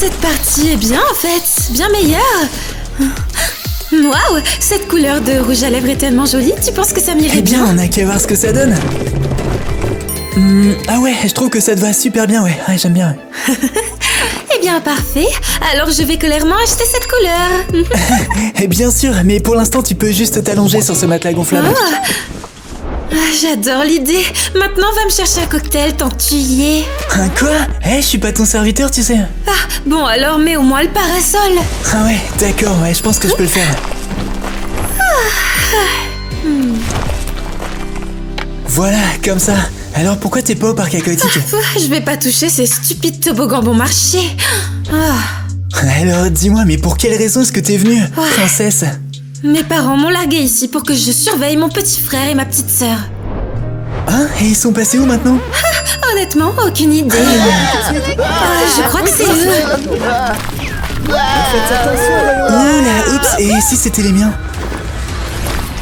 Cette partie est bien en fait, bien meilleure. Waouh, cette couleur de rouge à lèvres est tellement jolie, tu penses que ça m'irait bien? Eh bien, on a qu'à voir ce que ça donne. Ah ouais, je trouve que ça te va super bien, ouais, j'aime bien. Eh bien, parfait. Alors je vais clairement acheter cette couleur. Eh bien sûr, mais pour l'instant, tu peux juste t'allonger sur ce matelas gonflable. J'adore l'idée. Maintenant, va me chercher un cocktail tant que tu y es. Quoi? Je suis pas ton serviteur, tu sais. Bon, alors mets au moins le parasol. Ah ouais, d'accord, ouais, je pense que je peux le faire. Voilà, comme ça. Alors pourquoi t'es pas au parc aquatique? Je vais pas toucher ces stupides toboggans bon marché. Alors dis-moi, mais pour quelle raison est-ce que t'es venue, princesse? Mes parents m'ont largué ici pour que je surveille mon petit frère et ma petite sœur. Et ils sont passés où maintenant? Honnêtement, aucune idée. Je crois que c'est eux. Faites attention. Oula, oups, et si c'était les miens?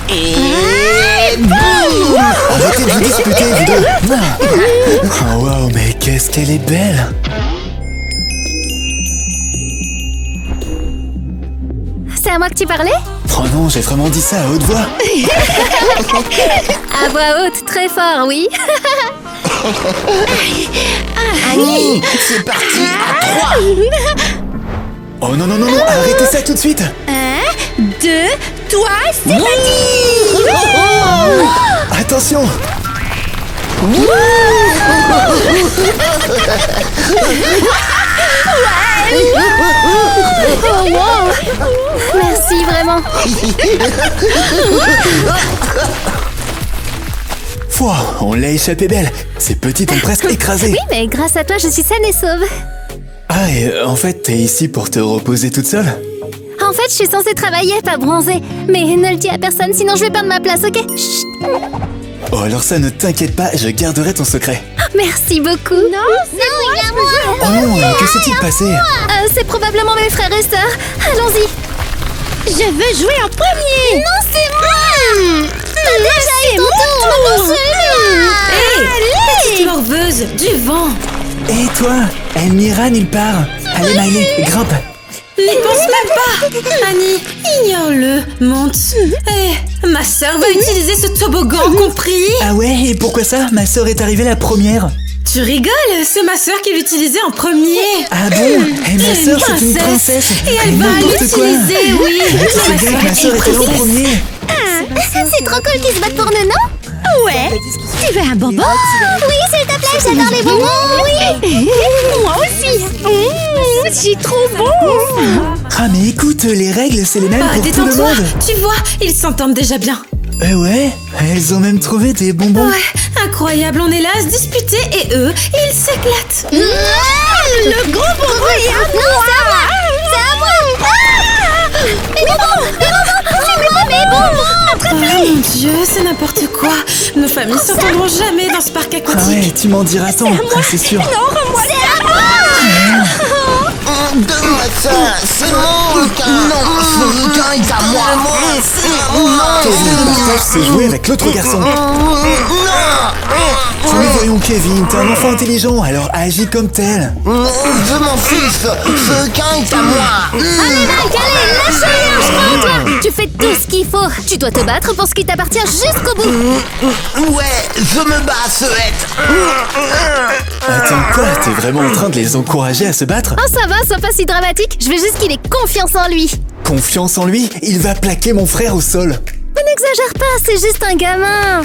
Et boum! Arrêtez de vous disputer, vous deux. Oh waouh, mais qu'est-ce qu'elle est belle. C'est à moi que tu parlais? Oh non, j'ai vraiment dit ça à haute voix. À voix haute, très fort, oui. Annie, c'est parti à 3. Oh non, non, non, non, arrêtez ça tout de suite. 1, 2, toi, c'est parti. Attention. Oh wow. Merci vraiment. Pouah, on l'a échappé belle. Ces petites ont presque écrasé. Oui, mais grâce à toi, je suis saine et sauve. Et en fait, t'es ici pour te reposer toute seule? En fait, je suis censée travailler, pas bronzer. Mais ne le dis à personne, sinon je vais perdre ma place, ok? Chut. Oh, alors ça, ne t'inquiète pas, je garderai ton secret. Merci beaucoup. Non, il y a moi. Oh non, que s'est-il passé? C'est probablement mes frères et sœurs. Allons-y. Je veux jouer en premier. Non, c'est moi. T'as déjà eu ton tour. Hé, petite morveuse, du vent. Et toi, Elmira nulle part. Allez, Miley, grimpe. N'y pense même pas. Annie, ignore-le, monte. Ma sœur va utiliser ce toboggan, compris? Ah ouais, et pourquoi ça? Ma sœur est arrivée la première. Tu rigoles? C'est ma sœur qui l'utilisait en premier. Ah bon? Et ma sœur, c'est une princesse. Et elle va l'utiliser, oui. C'est bien que ma sœur était là en premier. C'est trop cool qu'ils se battent pour nous, non? Ouais. Tu veux un bonbon? Oui, s'il te plaît, j'adore les bonbons. Oui. Moi aussi. C'est trop bon. Ah mais écoute, les règles, c'est les mêmes pour tout le détends-toi. monde. Tu vois, ils s'entendent déjà bien. Ouais, elles ont même trouvé des bonbons. Ouais, incroyable, on est là à se disputer et eux, ils s'éclatent. Le gros bonbon est à moi. C'est à moi. Mes bonbons. C'est moi, mes bonbons. Oh mon Dieu, c'est n'importe quoi. Nos familles s'entendront jamais dans ce parc aquatique. Ah ouais, tu m'en diras tant, c'est sûr. Non, rends-moi Donne-moi ça, c'est mon requin. Non, ce requin est à moi. Kevin, partage ses jouets avec l'autre garçon. Nous voyons Kevin, t'es un enfant intelligent, alors agis comme tel. Je m'en fiche, ce requin est à moi. Allez, Mike, allez, lâche-le, je crois en toi. Tu fais tout ce qu'il faut. Tu dois te battre pour ce qui t'appartient jusqu'au bout. Ouais, je me bats, Seuette. Attends quoi? T'es vraiment en train de les encourager à se battre? Oh, ça va, sois pas si dramatique. Je veux juste qu'il ait confiance en lui. Confiance en lui? Il va plaquer mon frère au sol. Mais n'exagère pas, c'est juste un gamin.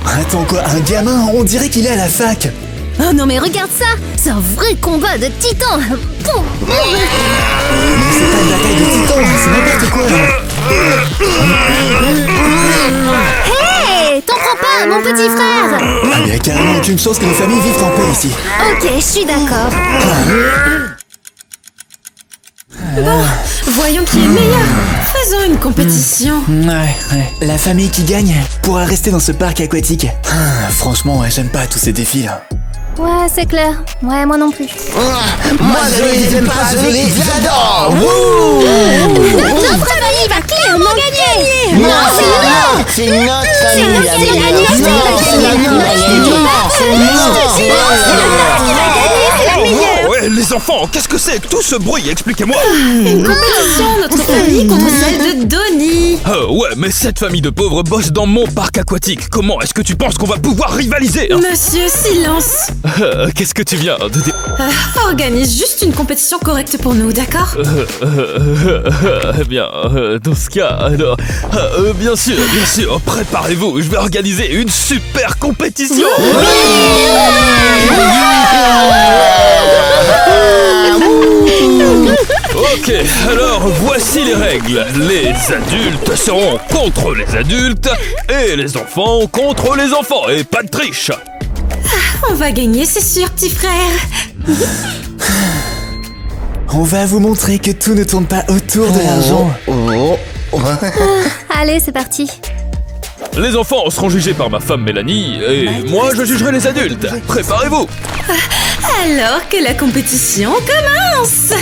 Attends quoi? Un gamin? On dirait qu'il est à la fac. Oh non mais regarde ça. C'est un vrai combat de titans. Boum. Mais c'est pas une bataille de titans, c'est n'importe quoi. Hey, t'en prends pas, mon petit frère. Ah, il y a carrément aucune chance que nos familles vivent en paix ici. Ok, je suis d'accord. Bon, voyons qui est meilleur. Faisons une compétition. Ouais. La famille qui gagne pourra rester dans ce parc aquatique. Franchement, j'aime pas tous ces défis là. Ouais, c'est clair. Ouais, moi non plus. Moi, je les aime pas, je les adore. Notre famille va clairement gagner. Non, c'est notre famille. C'est notre famille. enfants, qu'est-ce que c'est que tout ce bruit? Expliquez-moi. Une compétition, notre famille contre celle de Donnie. Ouais, mais cette famille de pauvres bosse dans mon parc aquatique. Comment est-ce que tu penses qu'on va pouvoir rivaliser, hein? Monsieur, silence. Qu'est-ce que tu viens de dire? Organise juste une compétition correcte pour nous, d'accord? Eh bien, dans ce cas, alors... bien sûr, préparez-vous, je vais organiser une super compétition. Ok, alors voici les règles. Les adultes seront contre les adultes et les enfants contre les enfants. Et pas de triche. On va gagner, c'est sûr, petit frère. On va vous montrer que tout ne tourne pas autour de l'argent. Allez, c'est parti. Les enfants seront jugés par ma femme Mélanie et moi je jugerai les adultes. Préparez-vous. Alors que la compétition commence. Ça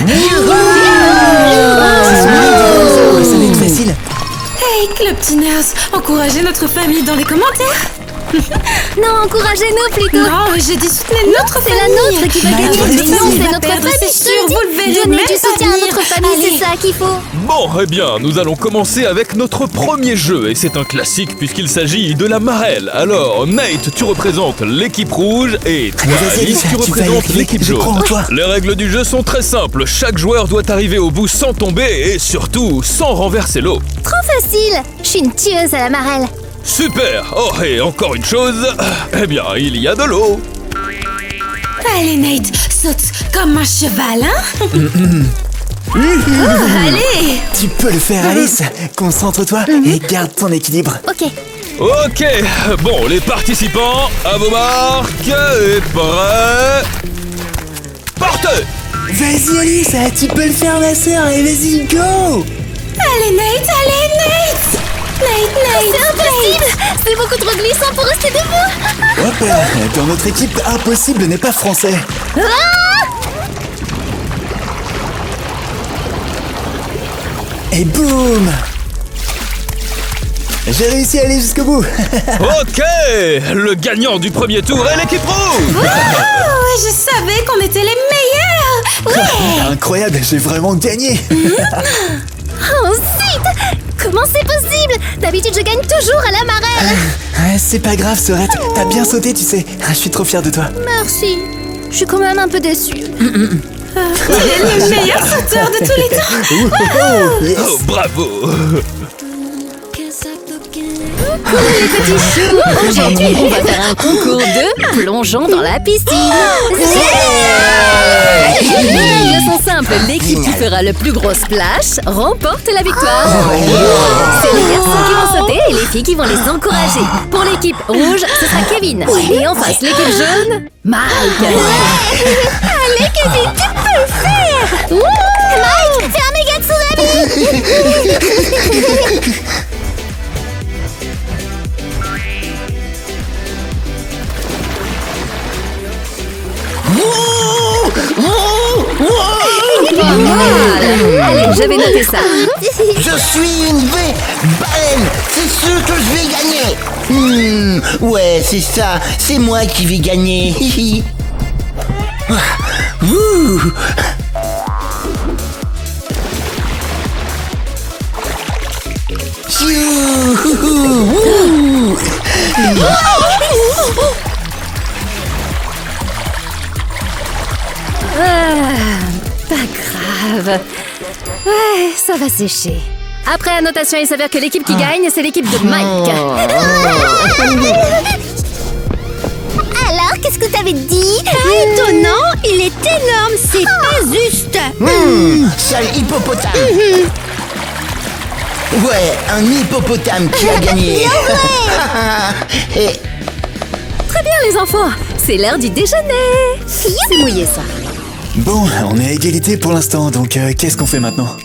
va être facile. Hey, Club Teeners, encouragez notre famille dans les commentaires. Non, encouragez-nous plutôt. Non, j'ai dit soutenez notre C'est la famille. nôtre qui va gagner. Notre Mais non, famille c'est va notre perdre, famille, c'est sûr, vous le verrez. Donnez même du soutien à pas notre venir. famille, Allez. c'est ça qu'il faut. Bon, eh bien, nous allons commencer avec notre premier jeu et c'est un classique puisqu'il s'agit de la marelle. Alors, Nate, tu représentes l'équipe rouge et toi, Allez, vas-y, Alice, tu tu vas y représentes arriver, l'équipe je crois en jaune. toi. Les règles du jeu sont très simples. Chaque joueur doit arriver au bout sans tomber et surtout sans renverser l'eau. Trop facile. Je suis une tueuse à la marelle. Super. Oh, et encore une chose, eh bien, il y a de l'eau. Allez, Nate, saute comme un cheval, hein? Allez. Tu peux le faire, Alice. Concentre-toi et garde ton équilibre. Ok. Ok, bon, les participants, à vos marques et prêts. Partez. Vas-y, Alice, tu peux le faire, ma sœur. Et vas-y, go. Allez, Nate, allez, Nate. Nate. C'est impossible. C'est beaucoup trop glissant pour rester debout. Hop, dans notre équipe, impossible n'est pas français. Et boum. J'ai réussi à aller jusqu'au bout. Ok, le gagnant du premier tour est l'équipe rouge. Oh, je savais qu'on était les meilleurs. Ouais. Incroyable, j'ai vraiment gagné. Oh, zut. Comment c'est possible? D'habitude, je gagne toujours à la marelle. C'est pas grave, Sorette. T'as bien sauté, tu sais. Je suis trop fier de toi. Merci. Je suis quand même un peu déçue. Tu es le meilleur sauteur de tous les temps. Oh, bravo. Les petits choux, aujourd'hui, on va faire un concours de plongeons dans la piscine. Les règles sont simples. L'équipe qui fera le plus gros splash remporte la victoire. C'est les garçons qui vont sauter et les filles qui vont les encourager. Pour l'équipe rouge, ce sera Kevin. Et en face, l'équipe jaune, Mike. Allez, Kevin, tu peux le faire. Mike, fais un méga tsunami. Allez, je vais noter ça. Je suis une vraie baleine. C'est sûr que je vais gagner. Ouais, c'est ça. C'est moi qui vais gagner. Ouh. Ouh. Pas grave. Ouais, ça va sécher. Après annotation, il s'avère que l'équipe qui gagne, c'est l'équipe de Mike. Alors, qu'est-ce que t'avais dit? Étonnant, il est énorme, c'est pas juste. Sale hippopotame. Ouais, un hippopotame qui a gagné. Et Très bien, les enfants. C'est l'heure du déjeuner. C'est mouillé, ça. Bon, on est à égalité pour l'instant, donc qu'est-ce qu'on fait maintenant?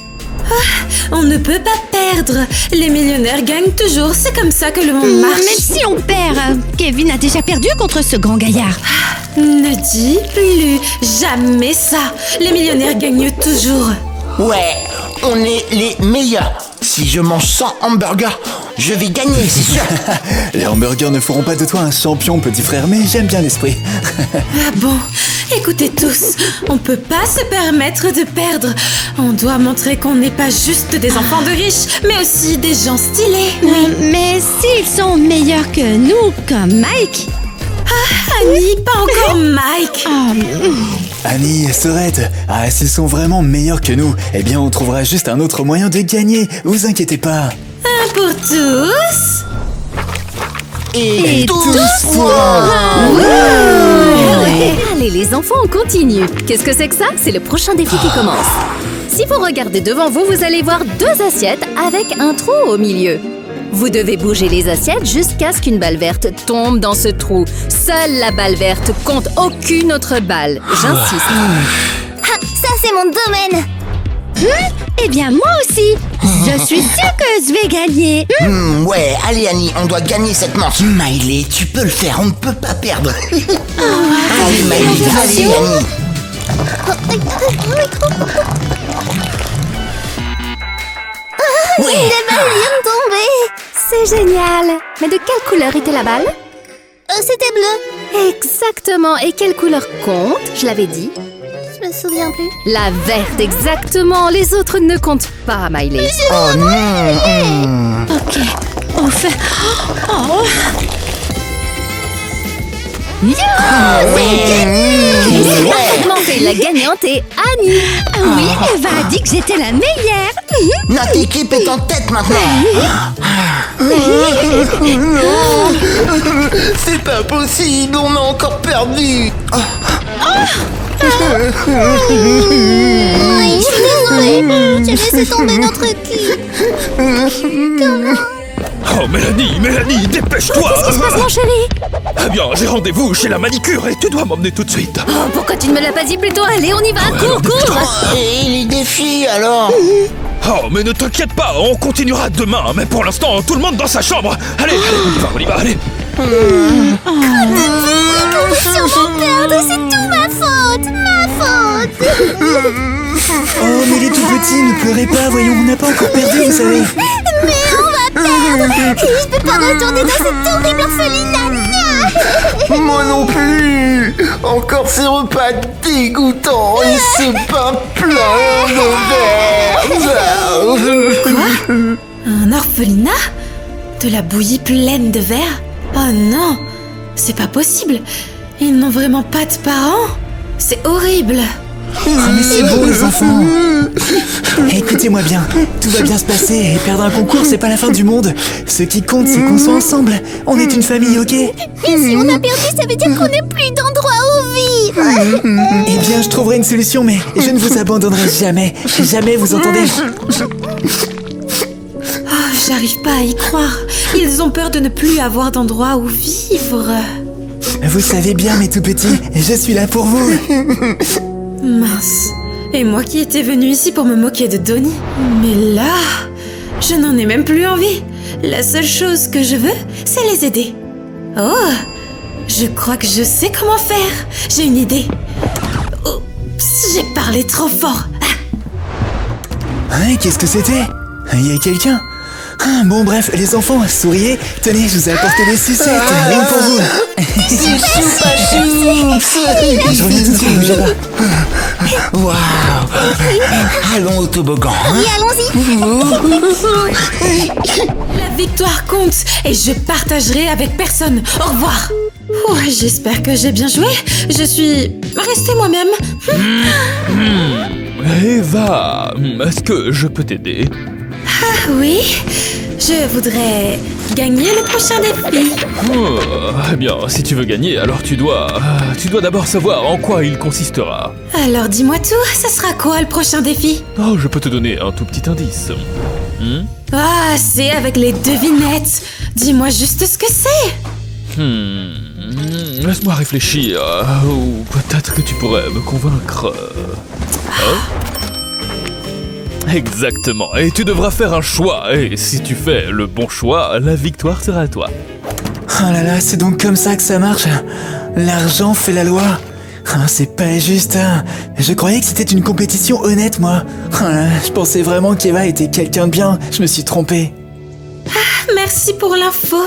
On ne peut pas perdre. Les millionnaires gagnent toujours. C'est comme ça que le monde marche. Même si on perd, Kevin a déjà perdu contre ce grand gaillard. Ne dis plus jamais ça. Les millionnaires gagnent toujours. ouais, on est les meilleurs. Si je mange 100 hamburgers, je vais gagner, c'est sûr. Les hamburgers ne feront pas de toi un champion, petit frère, mais j'aime bien l'esprit. Ah bon, écoutez tous, on peut pas se permettre de perdre. On doit montrer qu'on n'est pas juste des enfants de riches, mais aussi des gens stylés. Mais s'ils sont meilleurs que nous, comme Mike. Annie, pas encore Mike. Annie, Sorette, s'ils sont vraiment meilleurs que nous, eh bien on trouvera juste un autre moyen de gagner, vous inquiétez pas. Un pour tous. Et tous pour Allez les enfants, on continue. Qu'est-ce que c'est que ça? C'est le prochain défi qui commence. Si vous regardez devant vous, vous allez voir 2 assiettes avec un trou au milieu. Vous devez bouger les assiettes jusqu'à ce qu'une balle verte tombe dans ce trou. Seule la balle verte compte, aucune autre balle. J'insiste. Ah, ça c'est mon domaine. Eh bien, moi aussi. Je suis sûre que je vais gagner. Ouais, allez Annie, on doit gagner cette manche. Miley, tu peux le faire, on ne peut pas perdre. Allez Miley, allez Annie. Les balles viennent de tomber. C'est génial. Mais de quelle couleur était la balle? C'était bleu. Exactement. Et quelle couleur compte? Je l'avais dit. Je me souviens plus. La verte, exactement. Les autres ne comptent pas, Miley. Oh non. Ok, on fait... C'est parfaitement fait. La gagnante est Annie. Oui, Eva a dit que j'étais la meilleure. Notre équipe est en tête maintenant. C'est pas possible, on a encore perdu. Oui, je suis désolée. J'ai laissé tomber notre équipe. Oh Mélanie, dépêche-toi. Qu'est-ce qui se passe, mon chéri? Eh bien, j'ai rendez-vous chez la manicure et tu dois m'emmener tout de suite. Oh, pourquoi tu ne me l'as pas dit plus tôt? Allez, on y va. Cours. Et les défis alors? Oh, mais ne t'inquiète pas, on continuera demain. Mais pour l'instant, tout le monde dans sa chambre. Allez, on y va, allez. On va sûrement perdre, c'est tout ma faute. Oh mais les tout petits, ne pleurez pas, voyons, on n'a pas encore perdu, vous savez. Mais on va perdre. Je peux pas retourner dans cette horrible orphelinat. Moi non plus. Encore ces repas dégoûtants et ces pains pleins de verre. Un orphelinat? De la bouillie pleine de verre? Oh non, c'est pas possible. Ils n'ont vraiment pas de parents? C'est horrible. Mais c'est beau les enfants. Écoutez-moi bien, tout va bien se passer et perdre un concours c'est pas la fin du monde. Ce qui compte c'est qu'on soit ensemble. On est une famille, ok? Et si on a perdu, ça veut dire qu'on n'a plus d'endroit où vivre. Eh bien je trouverai une solution mais je ne vous abandonnerai jamais. Jamais, vous entendez? Oh, j'arrive pas à y croire. Ils ont peur de ne plus avoir d'endroit où vivre. Vous savez bien mes tout petits, je suis là pour vous. Mince. Et moi qui étais venue ici pour me moquer de Donnie. Mais là, je n'en ai même plus envie. La seule chose que je veux, c'est les aider. Oh, je crois que je sais comment faire. J'ai une idée. Oups, j'ai parlé trop fort. Hein, qu'est-ce que c'était? Il y a quelqu'un? Bon bref, les enfants, souriez. Tenez, je vous ai apporté des sucettes. Rien pour vous. C'est choupa choups. Je reviens tout de suite, bougez pas. Waouh. Allons au toboggan. Oui, allons-y. La victoire compte et je partagerai avec personne. Au revoir. J'espère que j'ai bien joué. Je suis restée moi-même. Eva, est-ce que je peux t'aider? Oui, je voudrais gagner le prochain défi. Oh, eh bien, si tu veux gagner, alors tu dois d'abord savoir en quoi il consistera. Alors dis-moi tout, ce sera quoi le prochain défi? Oh, je peux te donner un tout petit indice. C'est avec les devinettes. Dis-moi juste ce que c'est. Laisse-moi réfléchir. Ou peut-être que tu pourrais me convaincre. Exactement, et tu devras faire un choix, et si tu fais le bon choix, la victoire sera à toi. Oh là là, c'est donc comme ça que ça marche. L'argent fait la loi. Ah, c'est pas juste. Hein. Je croyais que c'était une compétition honnête, moi. Ah, je pensais vraiment qu'Eva était quelqu'un de bien. Je me suis trompé. Merci pour l'info.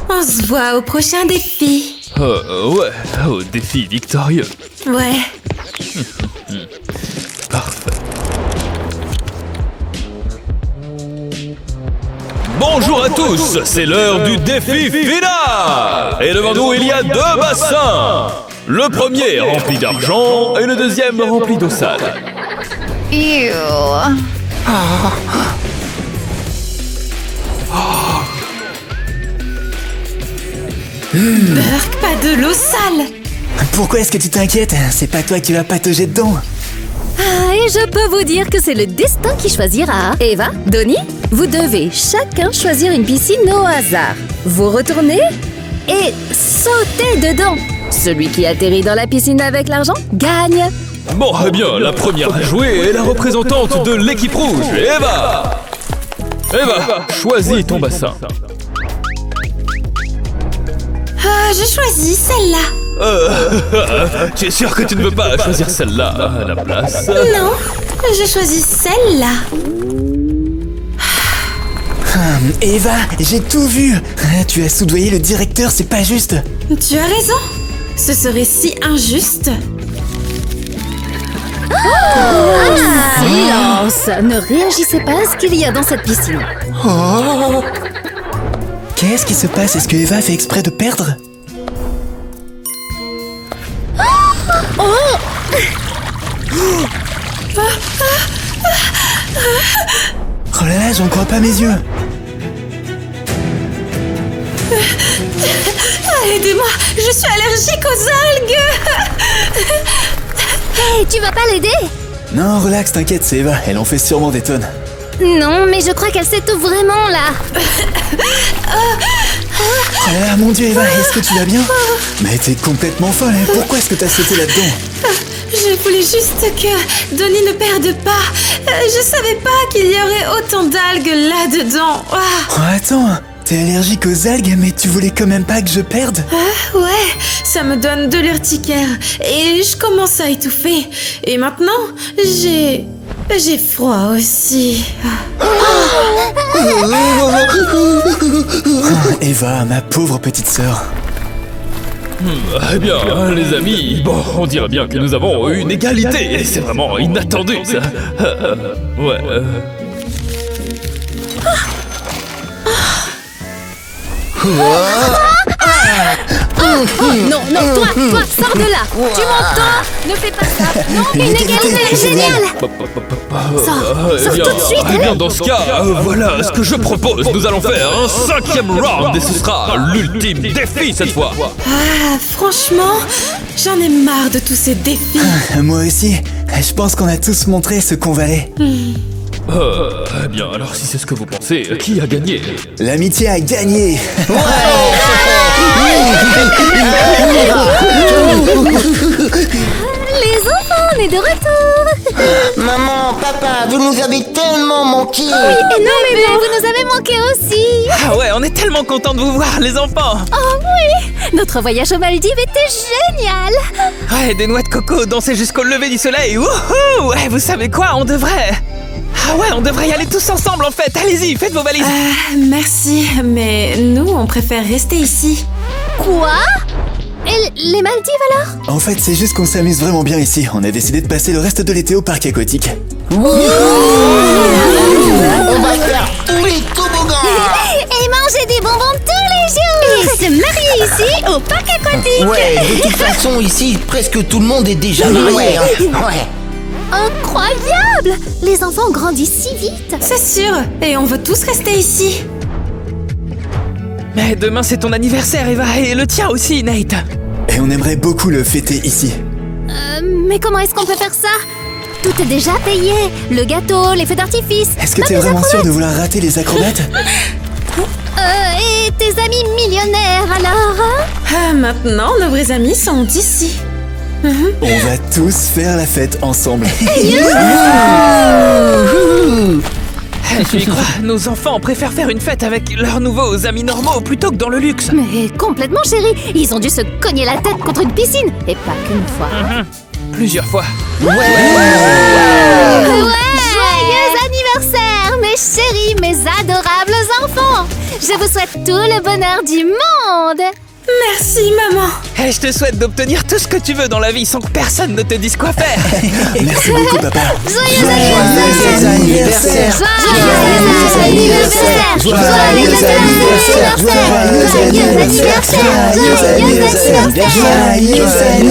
On se voit au prochain défi. Ouais, au défi victorieux. Ouais. Parfait. Bonjour à tous, c'est l'heure du défi final. Et devant nous, il y a 2 bassins. Le premier rempli d'argent et le deuxième rempli d'eau sale. Burk, pas de l'eau sale. Pourquoi est-ce que tu t'inquiètes? C'est pas toi qui vas patauger dedans. Ah, et je peux vous dire que c'est le destin qui choisira. Eva, Donnie, vous devez chacun choisir une piscine au hasard. Vous retournez et sautez dedans. Celui qui atterrit dans la piscine avec l'argent gagne. Bon, eh bien, la première à jouer est la représentante de l'équipe rouge, Eva. Eva, choisis ton bassin. Je choisis celle-là. Tu es sûr que tu ne veux pas choisir celle-là à la place? Non, je choisis celle-là. Eva, j'ai tout vu. Tu as soudoyé le directeur, c'est pas juste. Tu as raison. Ce serait si injuste. Silence! Ne réagissez pas à ce qu'il y a dans cette piscine. Qu'est-ce qui se passe? Est-ce que Eva fait exprès de perdre? Oh là là, j'en crois pas mes yeux. Aidez-moi, je suis allergique aux algues. Hé, tu vas pas l'aider? Non, relax, t'inquiète, c'est Eva, elle en fait sûrement des tonnes. Non, mais je crois qu'elle s'étouffe vraiment là. Oh là là, mon Dieu, Eva, est-ce que tu vas bien? Mais t'es complètement folle, hein. Pourquoi est-ce que t'as sauté là-dedans? Je voulais juste que Donnie ne perde pas. Je savais pas qu'il y aurait autant d'algues là-dedans. Oh, attends, t'es allergique aux algues, mais tu voulais quand même pas que je perde? Ouais, ça me donne de l'urticaire et je commence à étouffer. Et maintenant, j'ai froid aussi. Eva, ma pauvre petite sœur. Eh bien, les amis, bon, on dirait bien que nous avons une égalité. C'est vraiment inattendu, ça. Ouais. Non, toi, sors de là. Tu m'entends? Ne fais pas ça. Non, Une égalité géniale. Eh bien, tout de suite, eh bien, dans ce cas, voilà ce que je propose. Nous allons faire un 5e round et ce sera l'ultime défi cette fois. Franchement, j'en ai marre de tous ces défis. Moi aussi, je pense qu'on a tous montré ce qu'on valait. Eh bien, alors si c'est ce que vous pensez, qui a gagné? L'amitié a gagné. Les enfants, on est de retour. Maman, papa, vous nous avez tellement manqué. Et non, mais vous nous avez manqué aussi. Ah ouais, on est tellement contents de vous voir, les enfants. Oh oui, notre voyage aux Maldives était génial. Ouais, des noix de coco, danser jusqu'au lever du soleil. Wouhou! Ouais, vous savez quoi, on devrait... Ah ouais, on devrait y aller tous ensemble en fait. Allez-y, faites vos valises. Merci, mais nous, on préfère rester ici. Quoi? Et les Maldives alors? En fait, c'est juste qu'on s'amuse vraiment bien ici. On a décidé de passer le reste de l'été au parc aquatique. On va faire tous les toboggans. Et manger des bonbons tous les jours. Et se marier ici au parc aquatique. Ouais, de toute façon, ici, presque tout le monde est déjà marié. Hein. Ouais. Incroyable! Les enfants grandissent si vite. C'est sûr, et on veut tous rester ici. Mais demain c'est ton anniversaire, Eva, et le tien aussi, Nate. Et on aimerait beaucoup le fêter ici. Mais comment est-ce qu'on peut faire ça? Tout est déjà payé. Le gâteau, les feux d'artifice. Est-ce que même t'es les vraiment sûr acrobates. de vouloir rater les acrobates? Et tes amis millionnaires alors hein? Maintenant, nos vrais amis sont ici. On va tous faire la fête ensemble. Tu y crois, nos enfants préfèrent faire une fête avec leurs nouveaux amis normaux plutôt que dans le luxe. Mais complètement, chérie. Ils ont dû se cogner la tête contre une piscine. Et pas qu'une fois. Plusieurs fois. Ouais. Joyeux anniversaire, mes chéris, mes adorables enfants. Je vous souhaite tout le bonheur du monde. Merci, maman. Et je te souhaite d'obtenir tout ce que tu veux dans la vie sans que personne ne te dise quoi faire. Merci beaucoup, papa. Joyeux anniversaire. Joyeux anniversaire. Joyeux anniversaire. Les amis,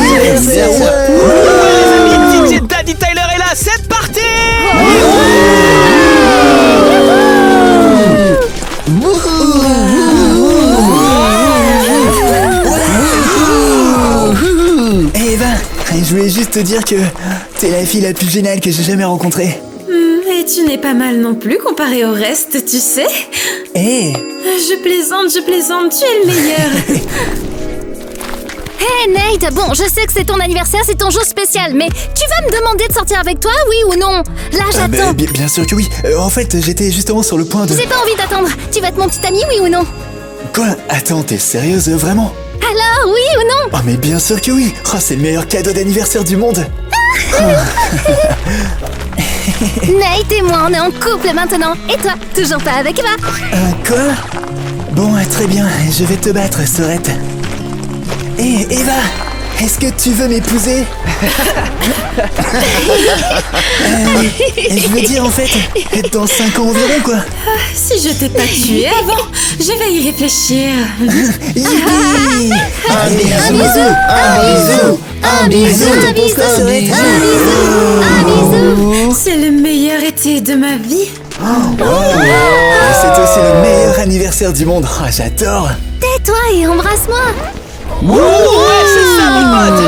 DJ Daddy Tyler est là, c'est parti. Je voulais juste te dire que t'es la fille la plus géniale que j'ai jamais rencontrée. Et tu n'es pas mal non plus comparé au reste, tu sais. Je plaisante, tu es le meilleur. Hey Nate, bon, je sais que c'est ton anniversaire, c'est ton jour spécial, mais tu vas me demander de sortir avec toi, oui ou non? Là, j'attends. Bien sûr que oui. En fait, j'étais justement sur le point de... J'ai pas envie d'attendre. Tu vas être mon petit ami, oui ou non? Quoi? Attends, t'es sérieuse, vraiment? Alors, oui ou non? Oh, mais bien sûr que oui. Oh, c'est le meilleur cadeau d'anniversaire du monde. Nate et moi, on est en couple maintenant. Et toi, toujours pas avec Eva? Quoi? Bon, très bien, je vais te battre, Sorette. Hé, Eva, est-ce que tu veux m'épouser? Je veux dire, en fait, dans 5 ans environ, quoi. Si je t'ai pas tué avant, je vais y réfléchir. Youpi! Un bisou. C'est le meilleur été de ma vie. C'est aussi le meilleur anniversaire du monde. Oh, j'adore. Tais-toi et embrasse-moi. Ouais, c'est ça, mon pote.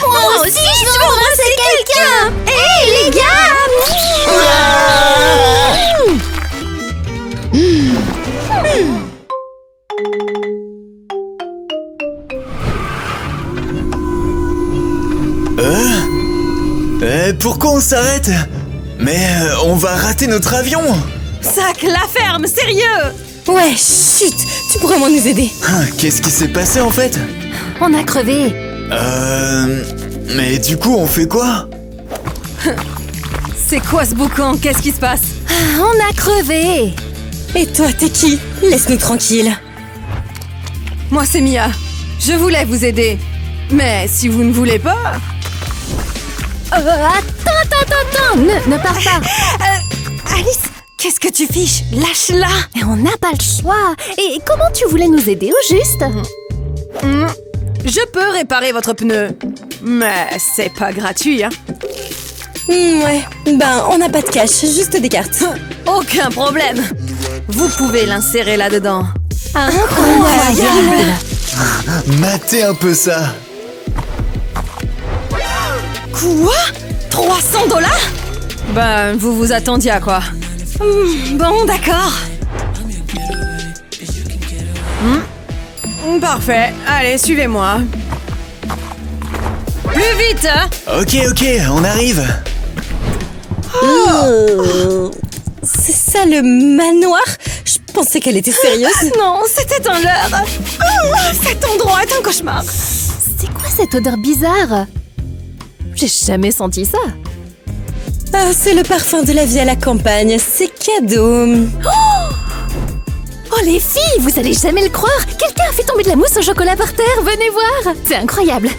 Moi aussi, je veux embrasser quelqu'un. Hé, les gars. Pourquoi on s'arrête? Mais on va rater notre avion. Sac, la ferme, sérieux. Ouais, chut, tu pourrais moins nous aider. Qu'est-ce qui s'est passé en fait? On a crevé. Mais du coup, on fait quoi? C'est quoi ce boucan? Qu'est-ce qui se passe? On a crevé. Et toi, t'es qui? Laisse-nous tranquilles. Moi, c'est Mia. Je voulais vous aider. Mais si vous ne voulez pas... Attends, ne pars pas. Alice, qu'est-ce que tu fiches? Lâche-la. Et on n'a pas le choix. Et comment tu voulais nous aider au juste? Je peux réparer votre pneu. Mais c'est pas gratuit, hein. Ouais, ben on n'a pas de cash, juste des cartes. Aucun problème. Vous pouvez l'insérer là-dedans. Incroyable. Matez un peu ça. Quoi? 300 $? Ben, vous vous attendiez à quoi? Bon, d'accord. Parfait. Allez, suivez-moi. Plus vite, hein? Ok, on arrive. C'est ça le manoir? Je pensais qu'elle était sérieuse. Non, c'était un leurre. Cet endroit est un cauchemar. C'est quoi cette odeur bizarre? J'ai jamais senti ça. Ah, c'est le parfum de la vie à la campagne, c'est cadeau. Oh les filles, vous allez jamais le croire. Quelqu'un a fait tomber de la mousse au chocolat par terre, venez voir. C'est incroyable.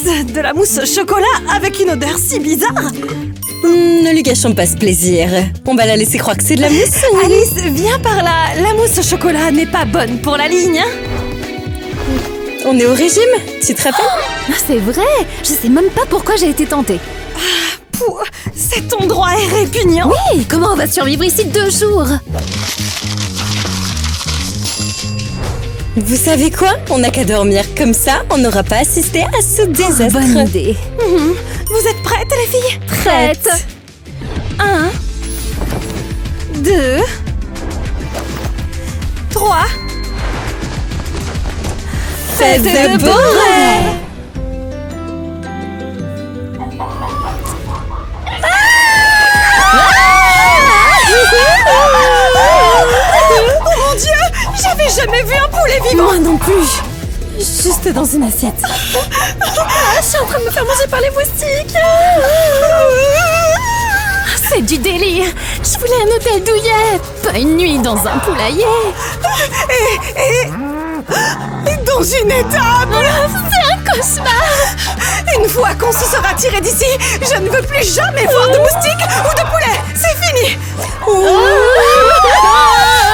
C'est de la mousse au chocolat avec une odeur si bizarre. Ne lui gâchons pas ce plaisir. On va la laisser croire que c'est de la mousse. Alice, viens par là. La mousse au chocolat n'est pas bonne pour la ligne. On est au régime, tu te rappelles? C'est vrai, je sais même pas pourquoi j'ai été tentée. Pouh, cet endroit est répugnant. Oui, comment on va survivre ici 2 jours? Vous savez quoi? On n'a qu'à dormir. Comme ça, on n'aura pas assisté à ce désastre. Bonne idée. Vous êtes prêtes, les filles? Prête. 1, 2, 3. C'est de beaux rêves. Oh mon Dieu! J'avais jamais vu un poulet vivant! Moi non plus. Juste dans une assiette. Je suis en train de me faire manger par les moustiques! C'est du délire. Je voulais un hôtel douillet, pas une nuit dans un poulailler. Et dans une étable! C'est un cauchemar. Une fois qu'on se sera tiré d'ici, je ne veux plus jamais voir de moustiques ou de poulets! C'est fini!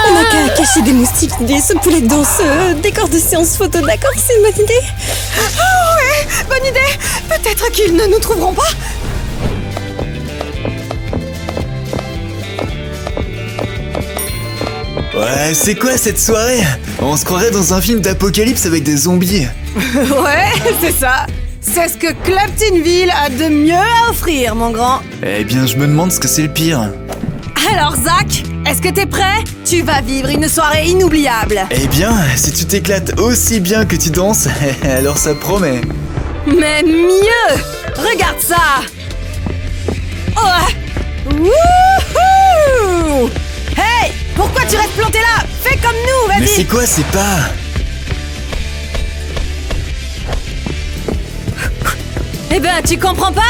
On n'a qu'à cacher des moustiques et ce poulet dans ce décor de séance photo, d'accord? C'est une bonne idée. Oh ouais, bonne idée! Peut-être qu'ils ne nous trouveront pas! Ouais, c'est quoi cette soirée? On se croirait dans un film d'apocalypse avec des zombies. Ouais, c'est ça! C'est ce que Claptonville a de mieux à offrir, mon grand! Eh bien, je me demande ce que c'est le pire. Alors, Zach, est-ce que t'es prêt? Tu vas vivre une soirée inoubliable! Eh bien, si tu t'éclates aussi bien que tu danses, alors ça promet. Mais mieux! Regarde ça! Oh! Wouhou! Hey! Pourquoi tu restes planté là? Fais comme nous, Mais vas-y! c'est quoi, c'est pas... Eh ben, tu comprends pas?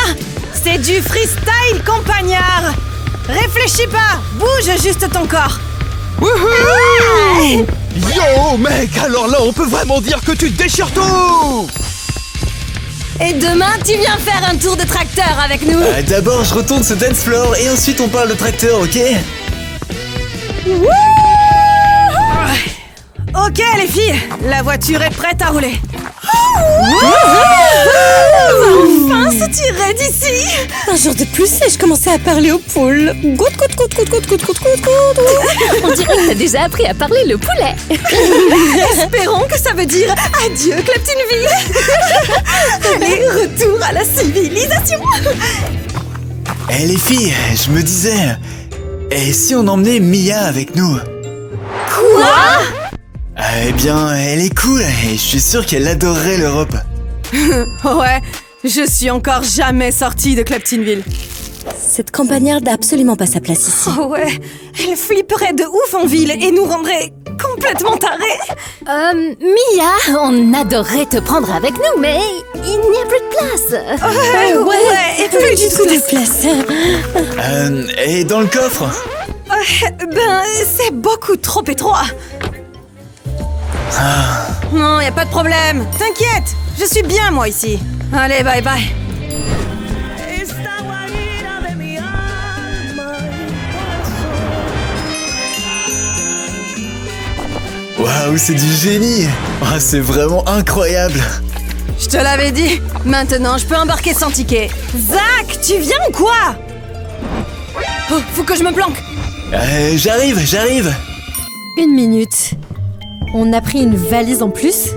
C'est du freestyle, campagnard! Réfléchis pas! Bouge juste ton corps! Yo, mec, alors là, on peut vraiment dire que tu te déchires tout! Et demain, tu viens faire un tour de tracteur avec nous! D'abord, je retourne ce dance floor et ensuite on parle de tracteur, ok? Ok, les filles, la voiture est prête à rouler. Enfin se tirer d'ici! Un jour de plus et je commençais à parler aux poules. Gout, gout, gout, gout, gout, gout, gout, gout. On dirait que t'as déjà appris à parler le poulet. Espérons que ça veut dire adieu, Claptonville! Allez, retour à la civilisation! Eh les filles, je me disais... Et si on emmenait Mia avec nous? Quoi? Eh bien, elle est cool et je suis sûr qu'elle adorerait l'Europe. Ouais, je suis encore jamais sortie de Claptonville. Cette campagnarde n'a absolument pas sa place ici. Oh ouais, elle flipperait de ouf en ville et nous rendrait complètement tarés. Mia, on adorerait te prendre avec nous, mais il n'y a plus de place. Ouais, et plus du tout de place. Et dans le coffre? Ben, c'est beaucoup trop étroit. Non, y a pas de problème. T'inquiète, je suis bien moi ici. Allez, bye bye. Waouh, c'est du génie! Ah, c'est vraiment incroyable! Je te l'avais dit. Maintenant, je peux embarquer sans ticket. Zach, tu viens ou quoi? Oh, faut que je me planque. J'arrive! Une minute. On a pris une valise en plus?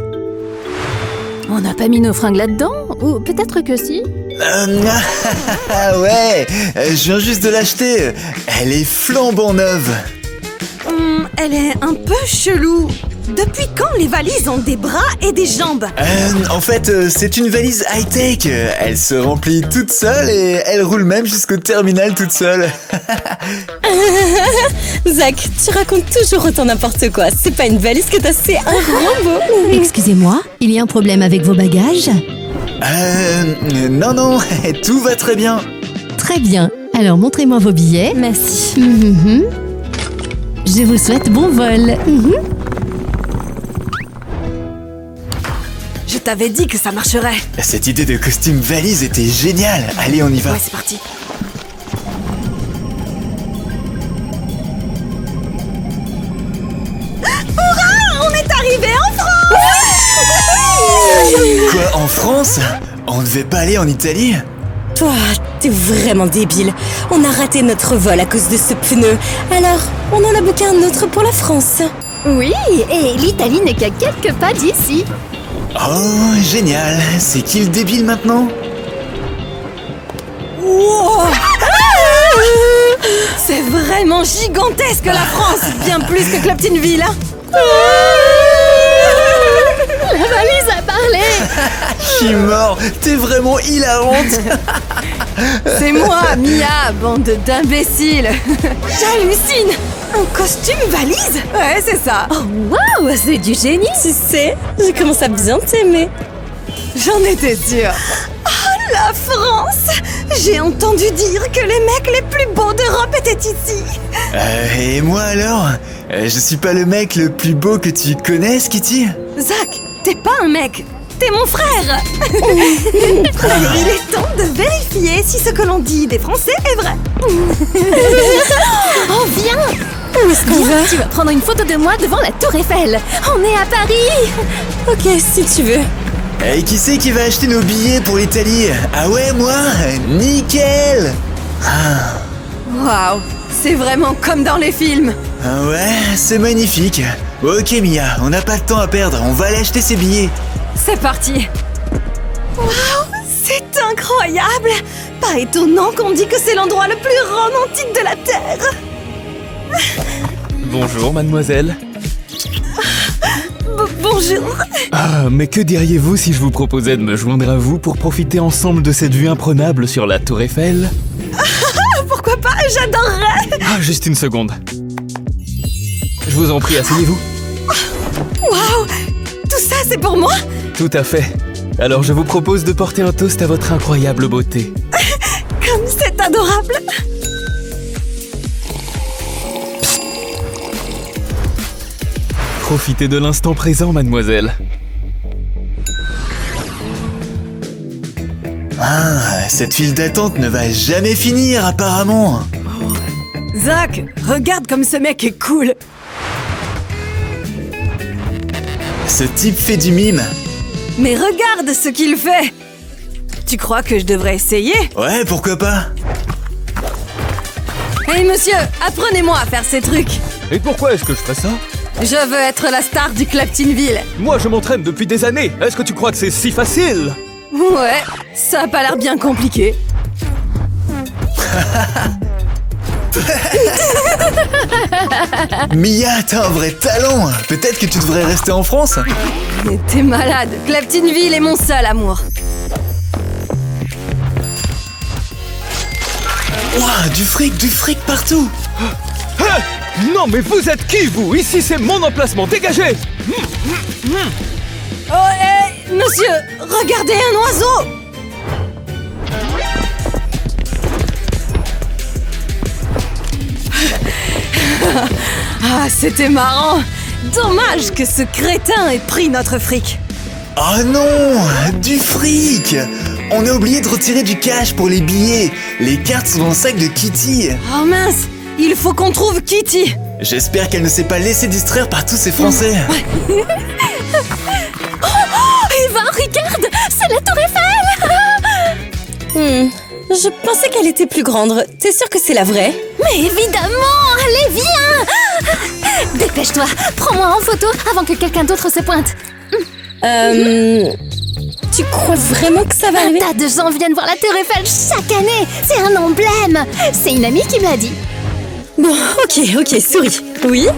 On n'a pas mis nos fringues là-dedans? Ou peut-être que si? Ouais, je viens juste de l'acheter. Elle est flambant neuve. Elle est un peu chelou. Depuis quand les valises ont des bras et des jambes? En fait, c'est une valise high-tech. Elle se remplit toute seule et elle roule même jusqu'au terminal toute seule. Zach, tu racontes toujours autant n'importe quoi. C'est pas une valise que t'as, c'est un robot. Excusez-moi, il y a un problème avec vos bagages? Non, tout va très bien. Très bien, alors montrez-moi vos billets. Merci. Je vous souhaite bon vol. Je t'avais dit que ça marcherait. Cette idée de costume valise était géniale. Allez, on y va. Ouais, c'est parti. Hurrah! On est arrivé en France! Quoi, en France? On ne devait pas aller en Italie? Toi, t'es vraiment débile. On a raté notre vol à cause de ce pneu. Alors, on en a booké un autre pour la France. Oui, et l'Italie n'est qu'à quelques pas d'ici. Oh, génial. C'est qui le débile maintenant? Wow! C'est vraiment gigantesque la France, bien plus que Claptonville. La valise a parlé. Je suis mort. T'es vraiment hilarante. C'est moi, Mia, bande d'imbéciles. J'hallucine. Un costume valise? Ouais, c'est ça. Oh, waouh, c'est du génie. Tu sais, je commence à bien t'aimer. J'en étais sûre. Oh, la France! J'ai entendu dire que les mecs les plus beaux d'Europe étaient ici. Et moi alors? Je suis pas le mec le plus beau que tu connaisses, Kitty? Zach, t'es pas un mec, t'es mon frère. Il est temps de vérifier si ce que l'on dit des Français est vrai. Oh, viens. Où est-ce qu'on va? Tu vas prendre une photo de moi devant la Tour Eiffel. On est à Paris. Ok, si tu veux. Et qui c'est qui va acheter nos billets pour l'Italie? Ah ouais, moi? Nickel! Waouh, c'est vraiment comme dans les films. Ah ouais, c'est magnifique. Ok Mia, on n'a pas de temps à perdre, on va aller acheter ces billets. C'est parti. Waouh, c'est incroyable. Pas étonnant qu'on dit que c'est l'endroit le plus romantique de la Terre. Bonjour, mademoiselle. Bonjour. Ah, mais que diriez-vous si je vous proposais de me joindre à vous pour profiter ensemble de cette vue imprenable sur la Tour Eiffel? Pourquoi pas, j'adorerais. Ah, juste une seconde. Je vous en prie, asseyez-vous. Waouh, tout ça c'est pour moi? Tout à fait. Alors je vous propose de porter un toast à votre incroyable beauté. Comme c'est adorable. Profitez de l'instant présent, mademoiselle. Ah, cette file d'attente ne va jamais finir apparemment. Zach, regarde comme ce mec est cool. Ce type fait du mime. Mais regarde ce qu'il fait. Tu crois que je devrais essayer? Ouais, pourquoi pas? Hey monsieur, apprenez-moi à faire ces trucs. Et pourquoi est-ce que je ferais ça? Je veux être la star du Claptonville. Moi, je m'entraîne depuis des années. Est-ce que tu crois que c'est si facile? Ouais, ça a pas l'air bien compliqué. Mia, t'as un vrai talent. Peut-être que tu devrais rester en France. Mais t'es malade. Claptonville est mon seul amour. Ouah, du fric partout. Hé! Non, mais vous êtes qui, vous? Ici, c'est mon emplacement. Dégagez! Oh, hé, monsieur, regardez un oiseau. Ah, c'était marrant. Dommage que ce crétin ait pris notre fric. Oh non, du fric. On a oublié de retirer du cash pour les billets. Les cartes sont dans le sac de Kitty. Oh mince, il faut qu'on trouve Kitty. J'espère qu'elle ne s'est pas laissée distraire par tous ces Français. Eva, regarde, c'est la Tour Eiffel. Je pensais qu'elle était plus grande. T'es sûre que c'est la vraie? Mais évidemment, allez, viens. Dépêche-toi, prends-moi en photo avant que quelqu'un d'autre se pointe. Tu crois vraiment que ça va arriver? Un tas de gens viennent voir la Tour Eiffel chaque année. C'est un emblème. C'est une amie qui me l'a dit. Bon, ok, souris. Oui.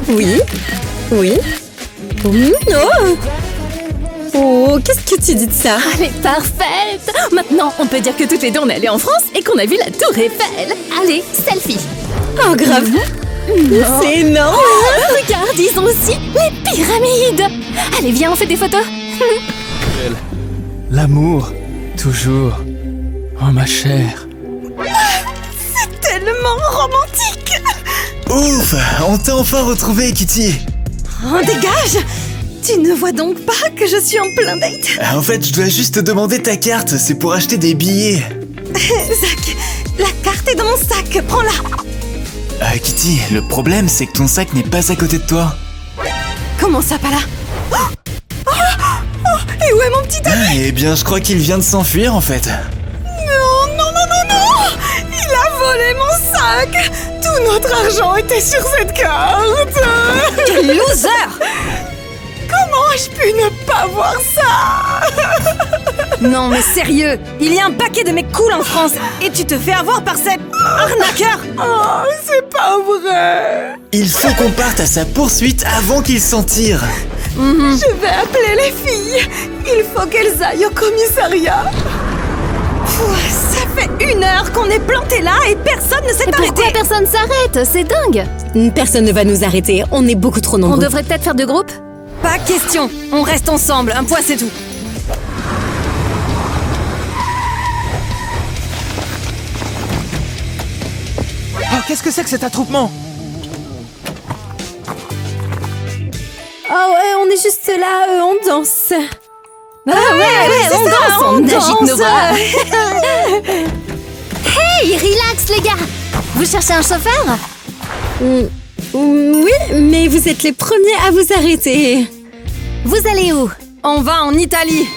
Oh, qu'est-ce que tu dis de ça? Elle est parfaite. Maintenant, on peut dire que toutes les deux on est allées en France et qu'on a vu la Tour Eiffel. Allez, selfie. Oh, grave. C'est énorme. Regarde, ils ont aussi les pyramides. Allez, viens, on fait des photos. L'amour, toujours. Oh, ma chère. Tellement romantique. Ouf, on t'a enfin retrouvé, Kitty. Oh, dégage. Tu ne vois donc pas que je suis en plein date? En fait, je dois juste te demander ta carte, c'est pour acheter des billets. Zach, la carte est dans mon sac, prends-la. Kitty, le problème c'est que ton sac n'est pas à côté de toi. Comment ça, pas là? Et où est mon petit ami? Eh bien, je crois qu'il vient de s'enfuir en fait. Non. Il a volé mon sac. Tout notre argent était sur cette carte. Quel loser! Comment ai-je pu ne pas voir ça? Non mais sérieux, il y a un paquet de mecs cool en France et tu te fais avoir par cet arnaqueur. Oh, c'est pas vrai. Il faut qu'on parte à sa poursuite avant qu'il s'en tire. Je vais appeler les filles. Il faut qu'elles aillent au commissariat. Ça fait 1 heure qu'on est planté là et personne ne s'est arrêté. Pourquoi personne s'arrête? C'est dingue. Personne ne va nous arrêter, on est beaucoup trop On nombreux. devrait peut-être faire 2 groupes. Pas question. On reste ensemble. Un point, c'est tout. Oh, qu'est-ce que c'est que cet attroupement? Ah ouais, on est juste là, on danse. On agite nos bras. Hey, relax les gars. Vous cherchez un chauffeur? Oui, mais vous êtes les premiers à vous arrêter. Vous allez où? On va en Italie.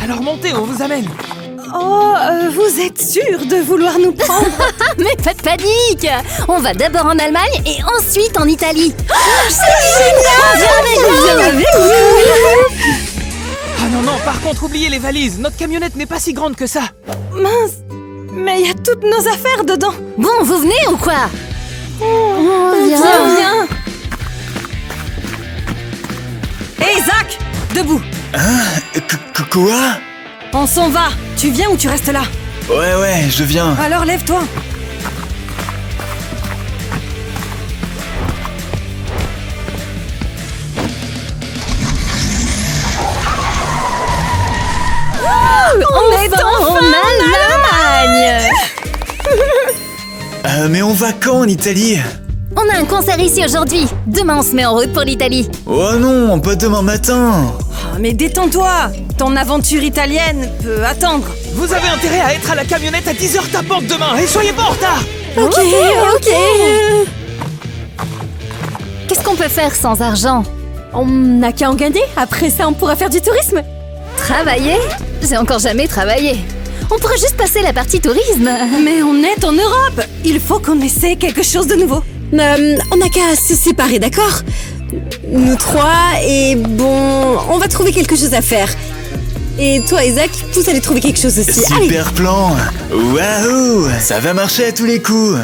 Alors montez, on vous amène. Oh, vous êtes sûr de vouloir nous prendre? Mais pas de panique. On va d'abord en Allemagne et ensuite en Italie. Viens avec nous. Ah non, non, par contre, oubliez les valises. Notre camionnette n'est pas si grande que ça. Mince. Mais il y a toutes nos affaires dedans. Bon, vous venez ou quoi? Viens. Hé, Zach, debout. Quoi? On s'en va. Tu viens ou tu restes là? Ouais, je viens. Alors lève-toi. On est En Allemagne. Mais on va quand en Italie? On a un concert ici aujourd'hui. Demain, on se met en route pour l'Italie. Oh non, pas demain matin. Oh, mais détends-toi. Ton aventure italienne peut attendre. Vous avez intérêt à être à la camionnette à 10h tapante demain et soyez pas en retard. Ok. Qu'est-ce qu'on peut faire sans argent? On n'a qu'à en gagner, après ça on pourra faire du tourisme. Travailler? J'ai encore jamais travaillé. On pourrait juste passer la partie tourisme. Mais on est en Europe. Il faut qu'on essaie quelque chose de nouveau. On n'a qu'à se séparer, d'accord? Nous 3, et bon, on va trouver quelque chose à faire. Et toi, Isaac, vous allez trouver quelque chose aussi. Allez. Super plan. Waouh, ça va marcher à tous les coups.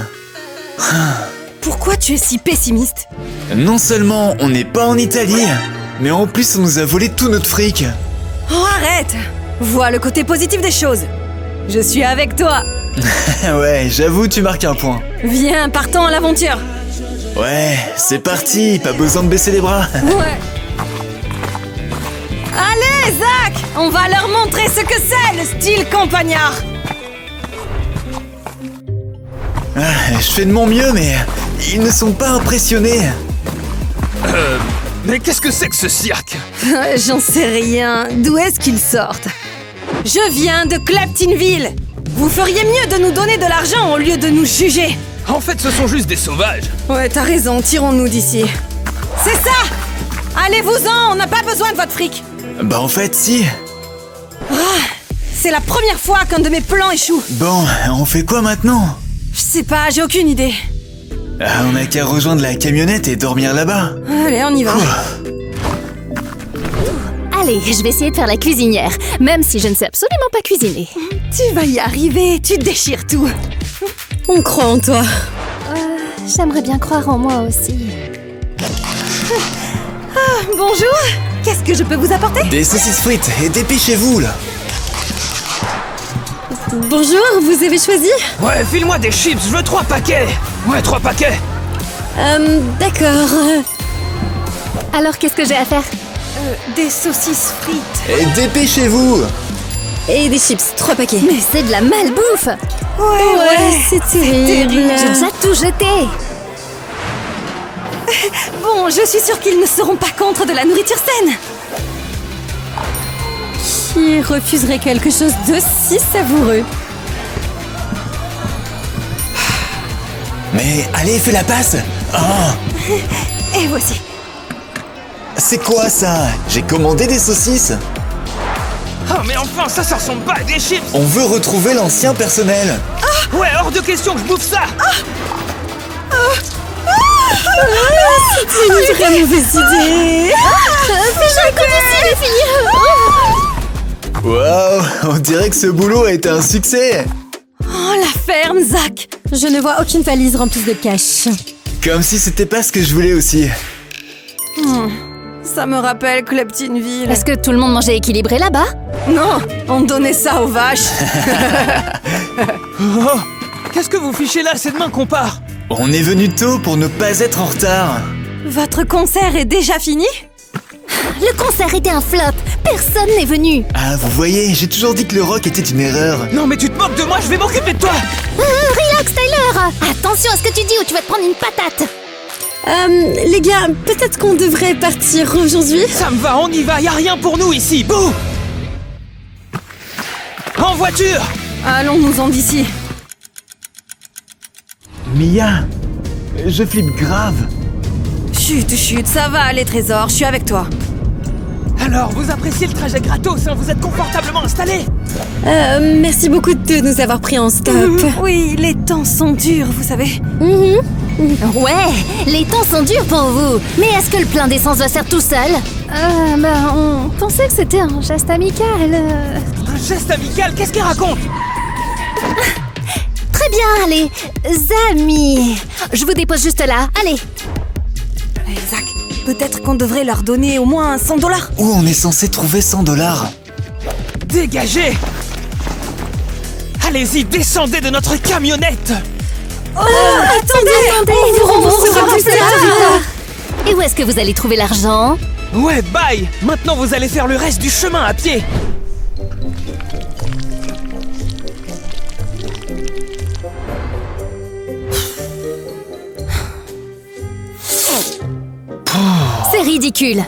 Pourquoi tu es si pessimiste? Non seulement on n'est pas en Italie, mais en plus on nous a volé tout notre fric. Oh, arrête. Vois le côté positif des choses. Je suis avec toi. Ouais, j'avoue, tu marques un point. Viens, partons à l'aventure. Ouais, c'est parti, pas besoin de baisser les bras. Ouais. Allez, Zach, on va leur montrer ce que c'est, le style campagnard. Je fais de mon mieux, mais ils ne sont pas impressionnés. Mais qu'est-ce que c'est que ce cirque? J'en sais rien. D'où est-ce qu'ils sortent? Je viens de Claptonville. Vous feriez mieux de nous donner de l'argent au lieu de nous juger. En fait, ce sont juste des sauvages. Ouais, t'as raison, tirons-nous d'ici. C'est ça! Allez-vous-en, on n'a pas besoin de votre fric. Bah en fait, si. C'est la première fois qu'un de mes plans échoue. Bon, on fait quoi maintenant? Je sais pas, j'ai aucune idée. On a qu'à rejoindre la camionnette et dormir là-bas. Allez, on y va. Allez, je vais essayer de faire la cuisinière, même si je ne sais absolument pas cuisiner. Tu vas y arriver, tu déchires tout. On croit en toi. J'aimerais bien croire en moi aussi. Bonjour, qu'est-ce que je peux vous apporter? Des saucisses frites, et dépêchez-vous là. Bonjour, vous avez choisi? Ouais, file-moi des chips, je veux 3 paquets. Ouais, 3 paquets. D'accord. Alors, qu'est-ce que j'ai à faire? Des saucisses frites. Et dépêchez-vous. Et des chips, 3 paquets. Mais c'est de la malbouffe! Ouais, c'est terrible. J'ai déjà tout jeté! Bon, je suis sûre qu'ils ne seront pas contre de la nourriture saine. Qui refuserait quelque chose de si savoureux? Mais allez, fais la passe. Oh, Et voici. c'est quoi ça? J'ai commandé des saucisses. Oh, mais enfin, ça ressemble pas à des chips. On veut retrouver l'ancien personnel. Ouais, hors de question que je bouffe ça. C'est une vraie mauvaise idée. Waouh, on dirait que ce boulot a été un succès. Oh, la ferme, Zach. Je ne vois aucune valise remplie de cash. Comme si c'était pas ce que je voulais aussi. Ça me rappelle Kleptinville. Est-ce que tout le monde mangeait équilibré là-bas? Non, on donnait ça aux vaches. Oh, qu'est-ce que vous fichez là? C'est demain qu'on part. On est venu tôt pour ne pas être en retard. Votre concert est déjà fini? Le concert était un flop. Personne n'est venu. Ah, vous voyez, j'ai toujours dit que le rock était une erreur. Non mais tu te moques de moi, je vais m'occuper de toi. Relax, Tyler. Attention à ce que tu dis ou tu vas te prendre une patate. Les gars, peut-être qu'on devrait partir aujourd'hui? Ça me va, on y va, y a rien pour nous ici. Bouh! En voiture! Allons-nous-en d'ici. Mia, je flippe grave. Chut, ça va aller, Trésor, je suis avec toi. Alors, vous appréciez le trajet gratos, hein? Vous êtes confortablement installés? Merci beaucoup de nous avoir pris en stop. Oui, les temps sont durs, vous savez. Ouais, les temps sont durs pour vous. Mais est-ce que le plein d'essence va se faire tout seul? On pensait que c'était un geste amical. Un geste amical, qu'est-ce qu'il raconte? Très bien, allez, amis. Je vous dépose juste là, allez. Zach, peut-être qu'on devrait leur donner au moins 100 $. Où on est censé trouver 100 $? Dégagez! Allez-y, descendez de notre camionnette! Attendez, on vous remboursera plus tard. Et où est-ce que vous allez trouver l'argent? Ouais, bye! Maintenant vous allez faire le reste du chemin à pied! C'est ridicule.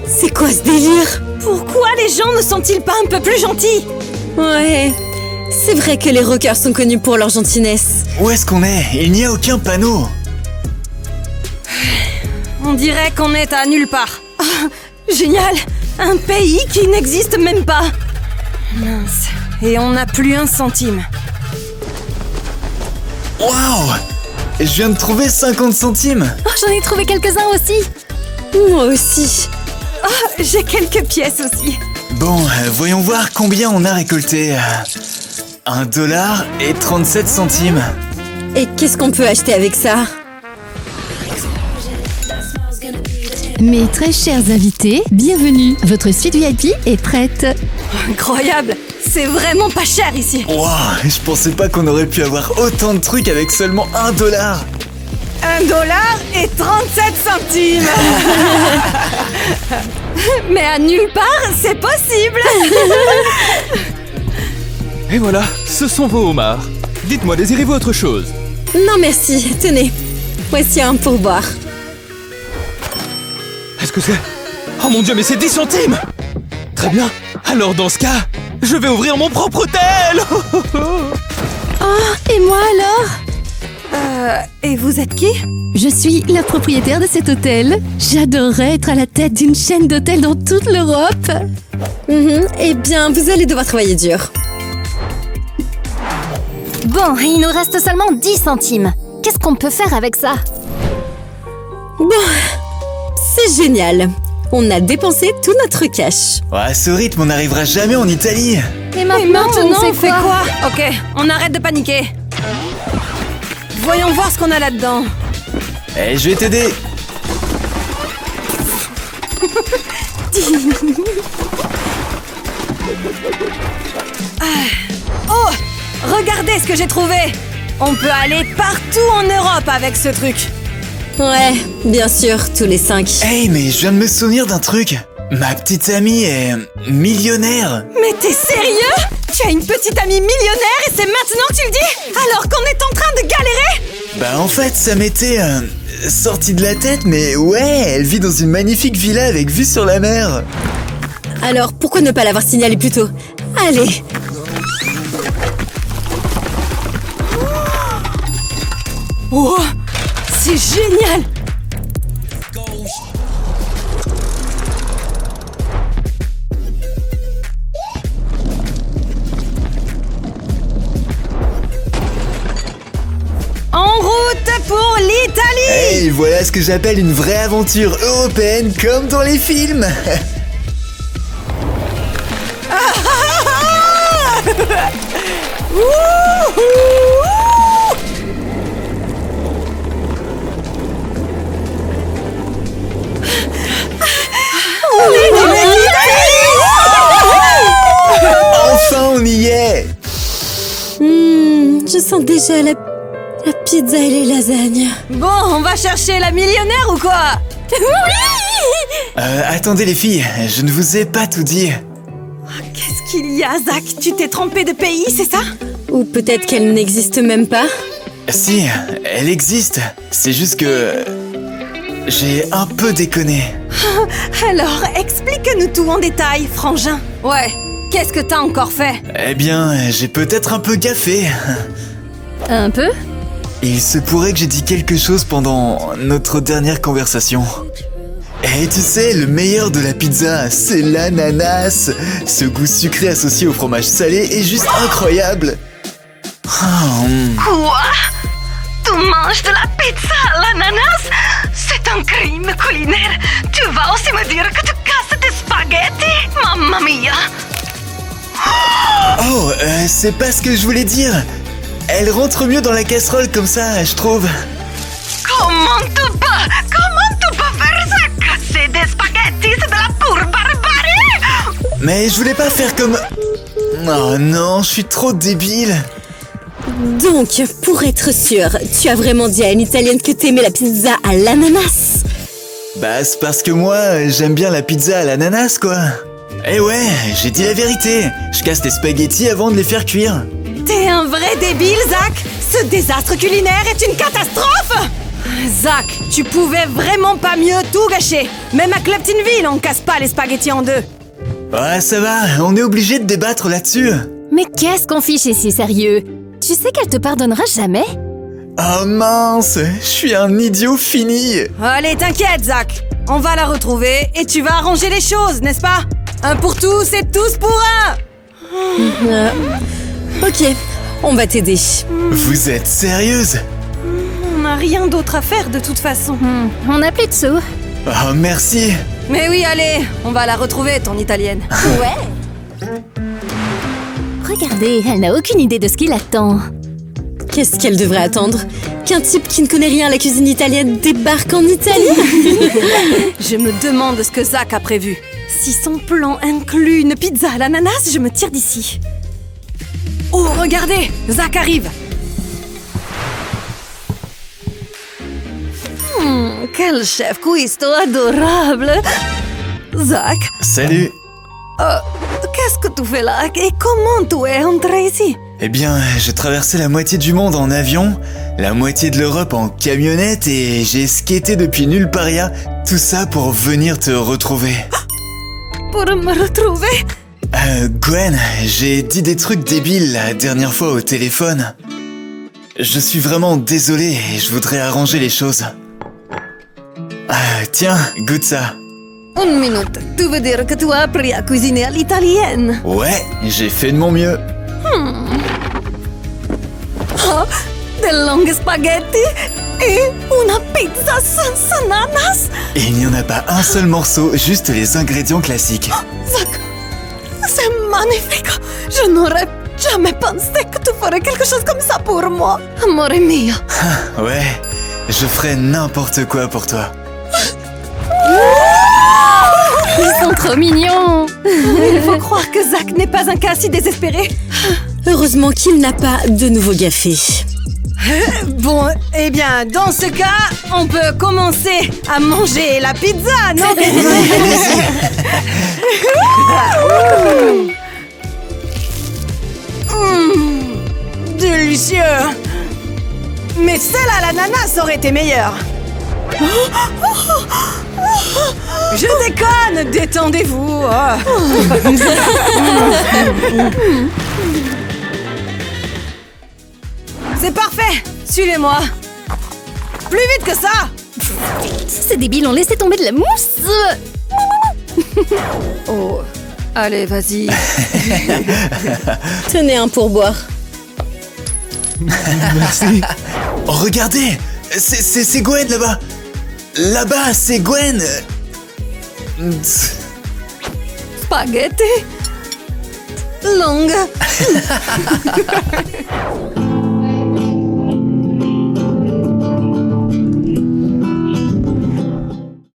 C'est quoi ce délire? Pourquoi les gens ne sont-ils pas un peu plus gentils? Ouais, c'est vrai que les rockers sont connus pour leur gentillesse. Où est-ce qu'on est? Il n'y a aucun panneau. On dirait qu'on est à nulle part. Ah, génial! Un pays qui n'existe même pas. Mince. Et on n'a plus 1 centime. Waouh! Je viens de trouver 50 centimes. Oh, j'en ai trouvé quelques-uns aussi. Moi aussi. J'ai quelques pièces aussi. Bon, voyons voir combien on a récolté. 1 $ et 37 centimes. Et qu'est-ce qu'on peut acheter avec ça? Mes très chers invités, bienvenue. Votre suite VIP est prête. Incroyable! C'est vraiment pas cher ici. Waouh, je pensais pas qu'on aurait pu avoir autant de trucs avec seulement 1 $. 1 $ et 37 centimes. Mais à nulle part, c'est possible. Et voilà, ce sont vos homards. Dites-moi, désirez-vous autre chose? Non merci, tenez. Voici un pourboire. Est-ce que c'est... Oh mon dieu, mais c'est 10 centimes! Très bien, alors dans ce cas, je vais ouvrir mon propre hôtel. Et moi alors? Et vous êtes qui? Je suis la propriétaire de cet hôtel. J'adorerais être à la tête d'une chaîne d'hôtels dans toute l'Europe. Eh bien, vous allez devoir travailler dur. Bon, il nous reste seulement 10 centimes. Qu'est-ce qu'on peut faire avec ça? Bon, c'est génial. On a dépensé tout notre cash. Ouais, à ce rythme, on n'arrivera jamais en Italie. Et Et maintenant, on fait quoi? Ok, on arrête de paniquer. Voyons voir ce qu'on a là-dedans. Eh, je vais t'aider. Oh! Regardez ce que j'ai trouvé! On peut aller partout en Europe avec ce truc. Ouais, bien sûr, tous les 5. Hey, mais je viens de me souvenir d'un truc. Ma petite amie est millionnaire. Mais t'es sérieux? Tu as une petite amie millionnaire et c'est maintenant que tu le dis? Alors qu'on est en train de galérer? Bah en fait, ça m'était sorti de la tête, mais ouais, elle vit dans une magnifique villa avec vue sur la mer. Alors, pourquoi ne pas l'avoir signalé plus tôt? Allez. Oh! C'est génial! En route pour l'Italie! Hey, voilà ce que j'appelle une vraie aventure européenne comme dans les films. sent déjà la pizza et les lasagnes. Bon, on va chercher la millionnaire ou quoi? Attendez les filles, je ne vous ai pas tout dit. Qu'est-ce qu'il y a, Zach? Tu t'es trompé de pays, c'est ça? Ou peut-être qu'elle n'existe même pas. Si, elle existe. C'est juste que... j'ai un peu déconné. Alors, explique-nous tout en détail, frangin. Ouais, qu'est-ce que t'as encore fait? Eh bien, j'ai peut-être un peu gaffé. Un peu? Il se pourrait que j'ai dit quelque chose pendant notre dernière conversation. Et tu sais, le meilleur de la pizza, c'est l'ananas. Ce goût sucré associé au fromage salé est juste incroyable. Quoi? Tu manges de la pizza à l'ananas? C'est un crime culinaire. Tu vas aussi me dire que tu casses tes spaghettis? Mamma mia! Oh, c'est pas ce que je voulais dire. Elle rentre mieux dans la casserole comme ça, je trouve. Comment tu peux faire ça? Casser des spaghettis, c'est de la pure barbarie! Mais je voulais pas faire comme... Oh non, je suis trop débile. Donc, pour être sûr, tu as vraiment dit à une Italienne que t'aimais la pizza à l'ananas? Bah, c'est parce que moi, j'aime bien la pizza à l'ananas, quoi. Eh ouais, j'ai dit la vérité. Je casse les spaghettis avant de les faire cuire. T'es un vrai débile, Zach! Ce désastre culinaire est une catastrophe! Zach, tu pouvais vraiment pas mieux tout gâcher. Même à Claptonville, on casse pas les spaghettis en deux. Ouais, ça va, on est obligé de débattre là-dessus. Mais qu'est-ce qu'on fiche ici, sérieux? Tu sais qu'elle te pardonnera jamais? Oh mince, je suis un idiot fini. Allez, t'inquiète, Zach. On va la retrouver et tu vas arranger les choses, n'est-ce pas? Un pour tous et tous pour un! Ok, on va t'aider. Vous êtes sérieuse? On n'a rien d'autre à faire de toute façon. On n'a plus de sous. Oh, merci. Mais oui, allez, on va la retrouver, ton italienne. Ouais. Regardez, elle n'a aucune idée de ce qui l'attend. Qu'est-ce qu'elle devrait attendre? Qu'un type qui ne connaît rien à la cuisine italienne débarque en Italie? Je me demande ce que Zach a prévu. Si son plan inclut une pizza à l'ananas, je me tire d'ici. Oh, regardez, Zach arrive. Quel chef cuistot adorable. Zach, Salut. qu'est-ce que tu fais là? Et comment tu es entré ici? Eh bien, j'ai traversé la moitié du monde en avion, la moitié de l'Europe en camionnette et j'ai skaté depuis nulle part ailleurs. Tout ça pour venir te retrouver. Pour me retrouver? Gwen, j'ai dit des trucs débiles la dernière fois au téléphone. Je suis vraiment désolé et je voudrais arranger les choses. Tiens, goûte ça. Une minute, tu veux dire que tu as appris à cuisiner à l'italienne? Ouais, j'ai fait de mon mieux. Oh, des longues spaghetti et une pizza sans ananas? Et il n'y en a pas un seul morceau, juste les ingrédients classiques. Zach, c'est magnifique. Je n'aurais jamais pensé que tu ferais quelque chose comme ça pour moi. Amore mio. Ouais, je ferais n'importe quoi pour toi. Ils sont trop mignons. Il faut croire que Zach n'est pas un cas si désespéré. Heureusement qu'il n'a pas de nouveau gaffé. Bon, eh bien, dans ce cas, on peut commencer à manger la pizza, non? Délicieux. Mais celle à l'ananas aurait été meilleure. Je déconne, détendez-vous. C'est parfait, suivez-moi. Plus vite que ça. Ces débiles ont laissé tomber de la mousse. Oh, allez, vas-y. Tenez un pourboire. Merci. Oh, regardez, c'est Gwen là-bas. Là-bas, c'est Gwen. Spaghetti longue.